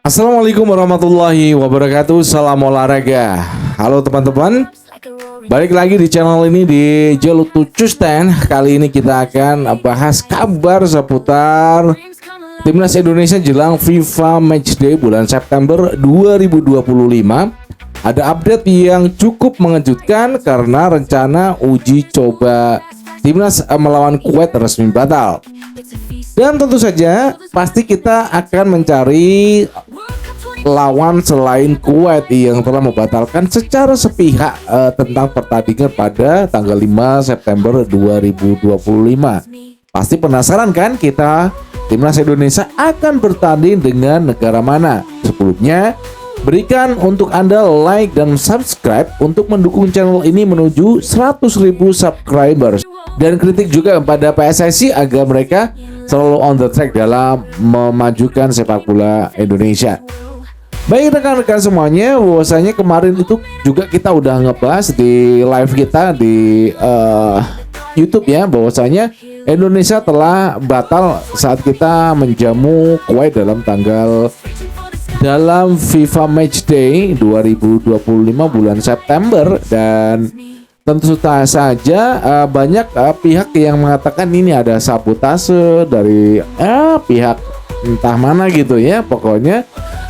Assalamualaikum warahmatullahi wabarakatuh. Salam olahraga. Halo teman-teman, balik lagi di channel ini di Jelutucusten. Kali ini kita akan bahas kabar seputar Timnas Indonesia jelang FIFA Matchday bulan September 2025. Ada update yang cukup mengejutkan karena rencana uji coba Timnas melawan Kuwait resmi batal. Dan tentu saja pasti kita akan mencari lawan selain Kuwait yang telah membatalkan secara sepihak tentang pertandingan pada tanggal 5 September 2025. Pasti penasaran kan kita Timnas Indonesia akan bertanding dengan negara mana? Sebelumnya berikan untuk Anda like dan subscribe untuk mendukung channel ini menuju 100.000 subscribers. Dan kritik juga kepada PSSI agar mereka selalu on the track dalam memajukan sepak bola Indonesia. Baik rekan-rekan semuanya, bahwasanya kemarin itu juga kita udah ngebahas di live kita di YouTube ya, bahwasanya Indonesia telah batal saat kita menjamu Kuwait dalam FIFA Matchday 2025 bulan September. Dan tentu saja banyak pihak yang mengatakan ini ada sabotase dari pihak entah mana gitu ya. Pokoknya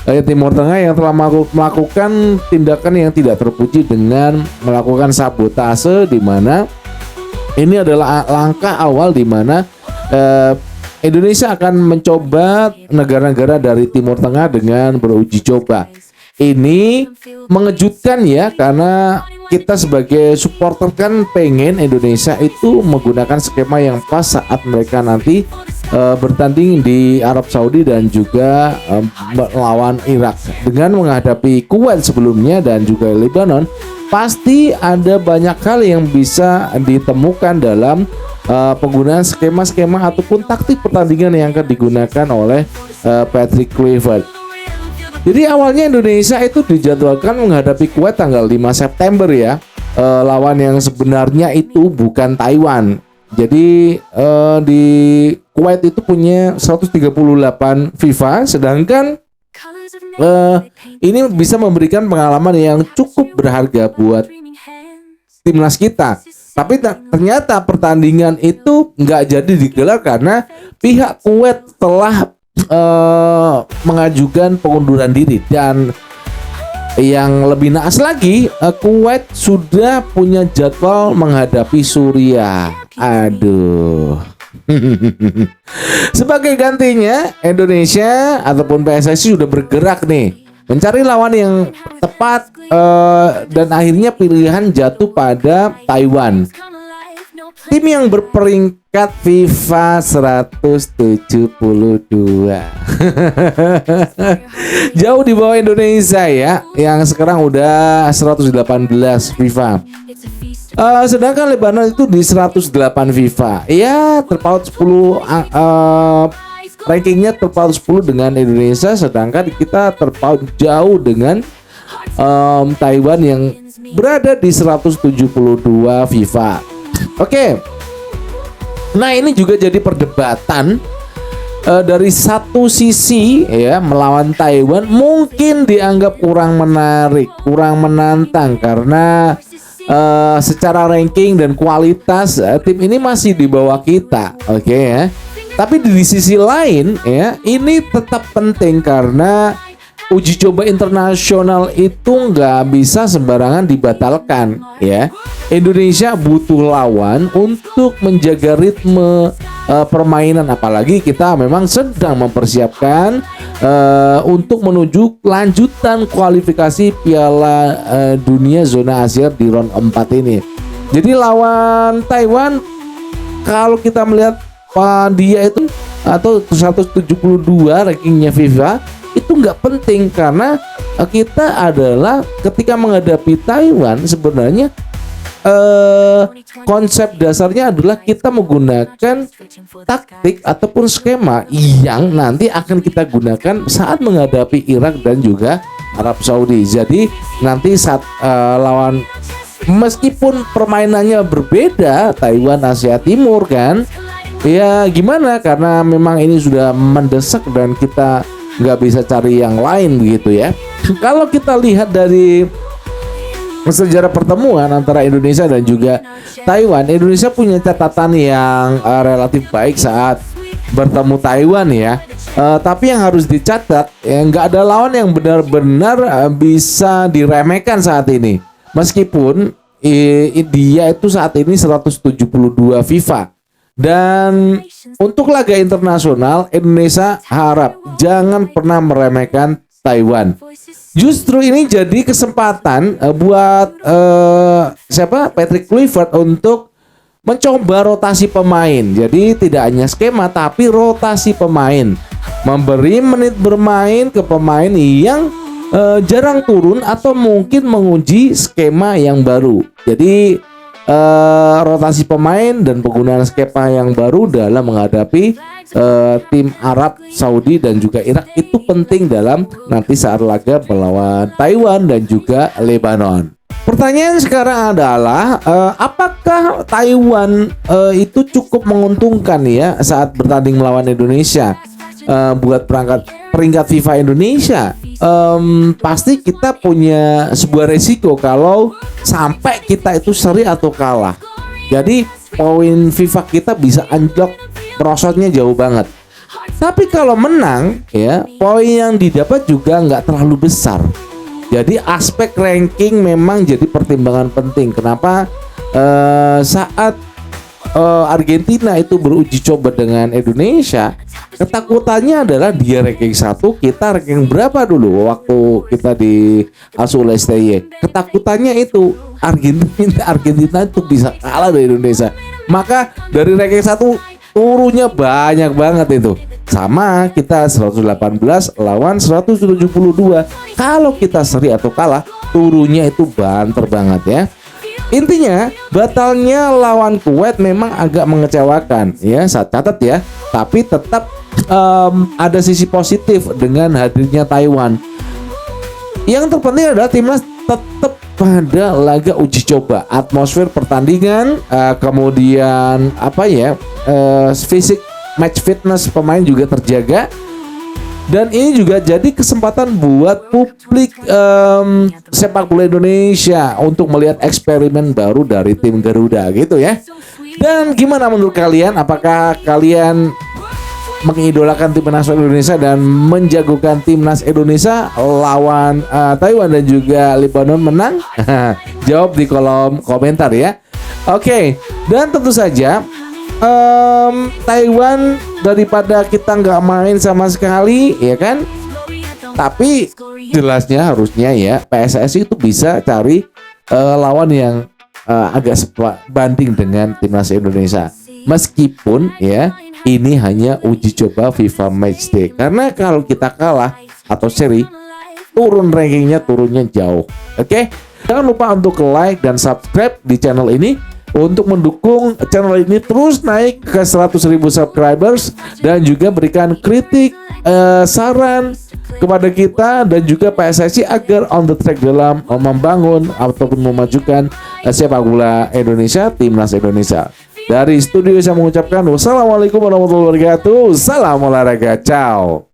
Timur Tengah yang telah melakukan tindakan yang tidak terpuji dengan melakukan sabotase, di mana ini adalah langkah awal di mana Indonesia akan mencoba negara-negara dari Timur Tengah dengan beruji coba. Ini mengejutkan ya, karena kita sebagai supporter kan pengen Indonesia itu menggunakan skema yang pas saat mereka nanti bertanding di Arab Saudi dan juga melawan Irak. Dengan menghadapi Kuwait sebelumnya dan juga Lebanon, pasti ada banyak hal yang bisa ditemukan dalam penggunaan skema-skema ataupun taktik pertandingan yang akan digunakan oleh Patrick Kluivert. Jadi awalnya Indonesia itu dijadwalkan menghadapi Kuwait tanggal 5 September ya. Lawan yang sebenarnya itu bukan Taiwan. Jadi di Kuwait itu punya 138 FIFA, sedangkan ini bisa memberikan pengalaman yang cukup berharga buat timnas kita. Tapi ternyata pertandingan itu nggak jadi digelar karena pihak Kuwait telah mengajukan pengunduran diri. Dan yang lebih naas lagi, Kuwait sudah punya jadwal menghadapi Suriah. Aduh. Sebagai gantinya, Indonesia ataupun PSSI sudah bergerak nih mencari lawan yang tepat, dan akhirnya pilihan jatuh pada Taiwan. Tim yang berperingkat FIFA 172 jauh di bawah Indonesia ya, yang sekarang udah 118 FIFA. Sedangkan Lebanon itu di 108 FIFA. Ya, terpaut 10 rankingnya terpaut 10 dengan Indonesia, sedangkan kita terpaut jauh dengan Taiwan yang berada di 172 FIFA. Oke. Nah, ini juga jadi perdebatan. Dari satu sisi ya, melawan Taiwan mungkin dianggap kurang menarik, kurang menantang karena secara ranking dan kualitas tim ini masih di bawah kita. Oke ya. Tapi di sisi lain ya, ini tetap penting karena uji coba internasional itu nggak bisa sembarangan dibatalkan ya. Indonesia butuh lawan untuk menjaga ritme permainan, apalagi kita memang sedang mempersiapkan untuk menuju lanjutan kualifikasi Piala Dunia zona Asia di round 4 ini. Jadi lawan Taiwan, kalau kita melihat dia itu atau 172 rankingnya FIFA, itu nggak penting karena kita adalah ketika menghadapi Taiwan sebenarnya konsep dasarnya adalah kita menggunakan taktik ataupun skema yang nanti akan kita gunakan saat menghadapi Irak dan juga Arab Saudi. Jadi nanti saat lawan, meskipun permainannya berbeda, Taiwan Asia Timur kan, ya gimana, karena memang ini sudah mendesak dan kita nggak bisa cari yang lain begitu ya. Kalau kita lihat dari sejarah pertemuan antara Indonesia dan juga Taiwan, Indonesia punya catatan yang relatif baik saat bertemu Taiwan ya. Tapi yang harus dicatat, ya nggak ada lawan yang benar-benar bisa diremehkan saat ini. Meskipun dia itu saat ini 172 FIFA. Dan untuk laga internasional, Indonesia harap jangan pernah meremehkan Taiwan. Justru ini jadi kesempatan buat Patrick Kluivert untuk mencoba rotasi pemain. Jadi tidak hanya skema tapi rotasi pemain. Memberi menit bermain ke pemain yang jarang turun atau mungkin menguji skema yang baru. Jadi rotasi pemain dan penggunaan skema yang baru dalam menghadapi tim Arab Saudi dan juga Irak itu penting dalam nanti saat laga melawan Taiwan dan juga Lebanon. Pertanyaan sekarang adalah apakah Taiwan itu cukup menguntungkan ya saat bertanding melawan Indonesia buat peringkat FIFA Indonesia? Pasti kita punya sebuah resiko kalau sampai kita itu seri atau kalah. Jadi poin FIFA kita bisa anjlok, merosotnya jauh banget. Tapi kalau menang ya, poin yang didapat juga nggak terlalu besar. Jadi aspek ranking memang jadi pertimbangan penting. Kenapa saat Argentina itu beruji coba dengan Indonesia, ketakutannya adalah dia ranking 1, kita ranking berapa dulu waktu kita di asuh oleh STY. Ketakutannya itu Argentina itu bisa kalah dari Indonesia. Maka dari ranking 1 turunnya banyak banget itu. Sama kita 118 lawan 172. Kalau kita seri atau kalah, turunnya itu banter banget ya. Intinya batalnya lawan Kuwait memang agak mengecewakan ya, saya catat ya. Tapi tetap ada sisi positif dengan hadirnya Taiwan. Yang terpenting adalah timnas tetap pada laga uji coba, atmosfer pertandingan, kemudian fisik match fitness pemain juga terjaga. Dan ini juga jadi kesempatan buat publik sepak bola Indonesia untuk melihat eksperimen baru dari tim Garuda gitu ya. Dan gimana menurut kalian? Apakah kalian mengidolakan timnas Indonesia dan menjagokan timnas Indonesia lawan Taiwan dan juga Lebanon menang? Jawab di kolom komentar ya. Oke, dan tentu saja Taiwan daripada kita nggak main sama sekali ya kan, tapi jelasnya harusnya ya PSSI itu bisa cari lawan yang agak sebanding dengan timnas Indonesia, meskipun ya ini hanya uji coba FIFA Matchday, karena kalau kita kalah atau seri turun rankingnya, turunnya jauh. Oke, jangan lupa untuk like dan subscribe di channel ini untuk mendukung channel ini terus naik ke 100.000 subscribers, dan juga berikan kritik, saran kepada kita dan juga PSSI agar on the track dalam membangun ataupun memajukan sepak bola Indonesia, timnas Indonesia. Dari studio saya mengucapkan wassalamualaikum warahmatullahi wabarakatuh. Salam olahraga, ciao.